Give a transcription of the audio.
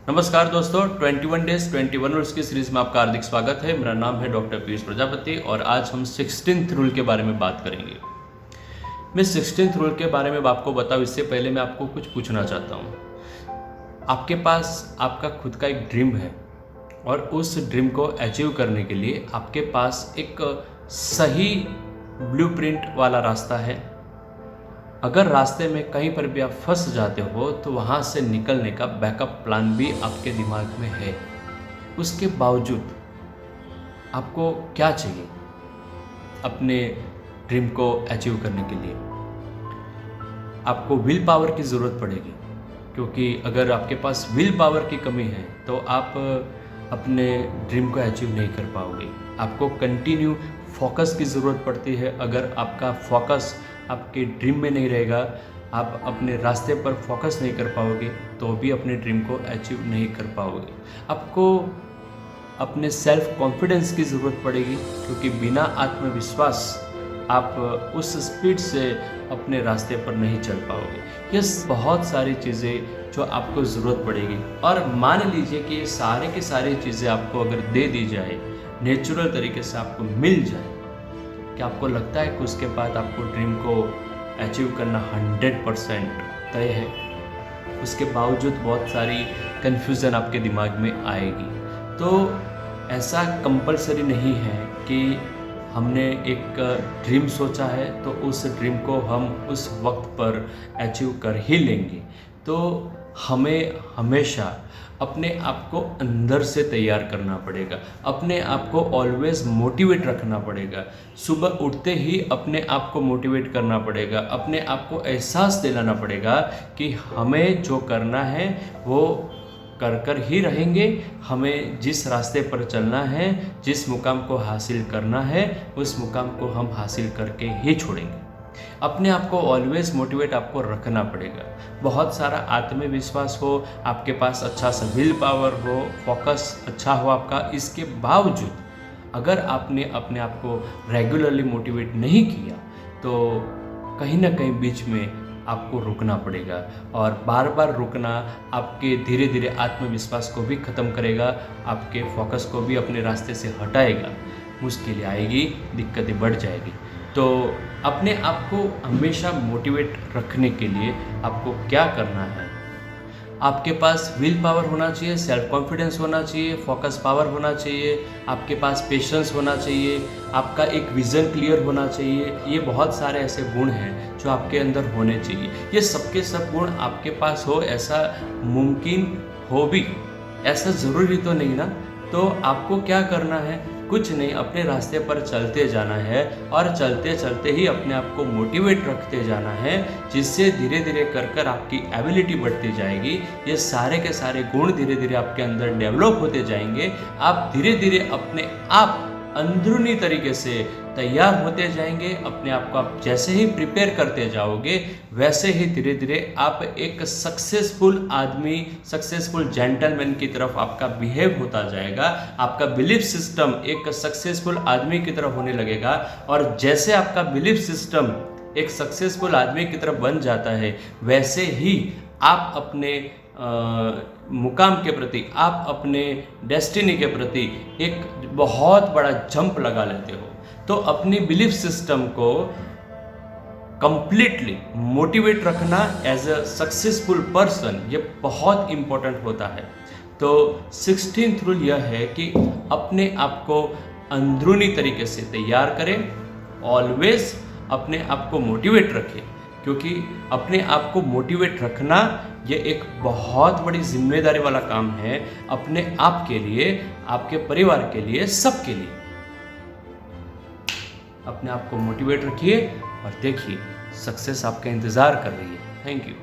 नमस्कार दोस्तों, 21 days 21 rules की सीरीज में आपका हार्दिक स्वागत है। मेरा नाम है डॉक्टर पीयूष प्रजापति और आज हम 16th रूल के बारे में बात करेंगे। मैं 16th रूल के बारे में आपको बताऊं इससे पहले मैं आपको कुछ पूछना चाहता हूं। आपके पास आपका खुद का एक ड्रीम है और उस ड्रीम को अचीव करने के लिए आपके पास एक सही ब्लूप्रिंट वाला रास्ता है। अगर रास्ते में कहीं पर भी आप फंस जाते हो तो वहाँ से निकलने का बैकअप प्लान भी आपके दिमाग में है। उसके बावजूद आपको क्या चाहिए अपने ड्रीम को अचीव करने के लिए? आपको विल पावर की ज़रूरत पड़ेगी, क्योंकि अगर आपके पास विल पावर की कमी है तो आप अपने ड्रीम को अचीव नहीं कर पाओगे। आपको कंटिन्यू फोकस की ज़रूरत पड़ती है। अगर आपका फोकस आपके ड्रीम में नहीं रहेगा, आप अपने रास्ते पर फोकस नहीं कर पाओगे तो भी अपने ड्रीम को अचीव नहीं कर पाओगे। आपको अपने सेल्फ कॉन्फिडेंस की ज़रूरत पड़ेगी, क्योंकि बिना आत्मविश्वास आप उस स्पीड से अपने रास्ते पर नहीं चल पाओगे। ये बहुत सारी चीज़ें जो आपको ज़रूरत पड़ेगी। और मान लीजिए कि ये सारे की सारी चीज़ें आपको अगर दे दी जाए, नेचुरल तरीके से आपको मिल जाए, क्या आपको लगता है कि उसके बाद आपको ड्रीम को अचीव करना 100% तय है? उसके बावजूद बहुत सारी कन्फ्यूज़न आपके दिमाग में आएगी। तो ऐसा कंपलसरी नहीं है कि हमने एक ड्रीम सोचा है तो उस ड्रीम को हम उस वक्त पर अचीव कर ही लेंगे। तो हमें हमेशा अपने आप को अंदर से तैयार करना पड़ेगा। अपने आप को ऑलवेज मोटिवेट रखना पड़ेगा। सुबह उठते ही अपने आप को मोटिवेट करना पड़ेगा। अपने आप को एहसास दिलाना पड़ेगा कि हमें जो करना है वो कर ही रहेंगे। हमें जिस रास्ते पर चलना है, जिस मुकाम को हासिल करना है, उस मुकाम को हम हासिल करके ही छोड़ेंगे। अपने आप को ऑलवेज मोटिवेट आपको रखना पड़ेगा। बहुत सारा आत्मविश्वास हो, आपके पास अच्छा सा विल पावर हो, फोकस अच्छा हो आपका, इसके बावजूद अगर आपने अपने आप को रेगुलरली मोटिवेट नहीं किया तो कहीं ना कहीं बीच में आपको रुकना पड़ेगा। और बार बार रुकना आपके धीरे धीरे आत्मविश्वास को भी ख़त्म करेगा, आपके फोकस को भी अपने रास्ते से हटाएगा। मुश्किलें आएगी, दिक्कतें बढ़ जाएगी। तो अपने आप को हमेशा मोटिवेट रखने के लिए आपको क्या करना है? आपके पास विल पावर होना चाहिए, सेल्फ कॉन्फिडेंस होना चाहिए, फोकस पावर होना चाहिए, आपके पास पेशेंस होना चाहिए, आपका एक विज़न क्लियर होना चाहिए। ये बहुत सारे ऐसे गुण हैं जो आपके अंदर होने चाहिए। ये सबके सब गुण आपके पास हो, ऐसा मुमकिन हो भी, ऐसा ज़रूरी तो नहीं ना। तो आपको क्या करना है? कुछ नहीं, अपने रास्ते पर चलते जाना है और चलते चलते ही अपने आप को मोटिवेट रखते जाना है, जिससे धीरे धीरे कर आपकी एबिलिटी बढ़ती जाएगी। ये सारे के सारे गुण धीरे धीरे आपके अंदर डेवलप होते जाएंगे। आप धीरे धीरे अपने आप अंदरूनी तरीके से तैयार होते जाएंगे। अपने आप को आप जैसे ही प्रिपेयर करते जाओगे वैसे ही धीरे धीरे आप एक सक्सेसफुल आदमी, सक्सेसफुल जेंटलमैन की तरफ आपका बिहेव होता जाएगा। आपका बिलीफ सिस्टम एक सक्सेसफुल आदमी की तरफ होने लगेगा। और जैसे आपका बिलीफ सिस्टम एक सक्सेसफुल आदमी की तरफ बन जाता है, वैसे ही आप अपने मुकाम के प्रति, आप अपने डेस्टिनी के प्रति एक बहुत बड़ा जंप लगा लेते हो। तो अपनी बिलीफ सिस्टम को कंप्लीटली मोटिवेट रखना एज अ सक्सेसफुल पर्सन, ये बहुत इम्पोर्टेंट होता है। तो 16th रूल यह है कि अपने आप को अंदरूनी तरीके से तैयार करें, ऑलवेज अपने आप को मोटिवेट रखें, क्योंकि अपने आप को मोटिवेट रखना ये एक बहुत बड़ी जिम्मेदारी वाला काम है, अपने आप के लिए, आपके परिवार के लिए, सबके लिए। अपने आप को मोटिवेट रखिए और देखिए सक्सेस आपका इंतज़ार कर रही है। Thank you.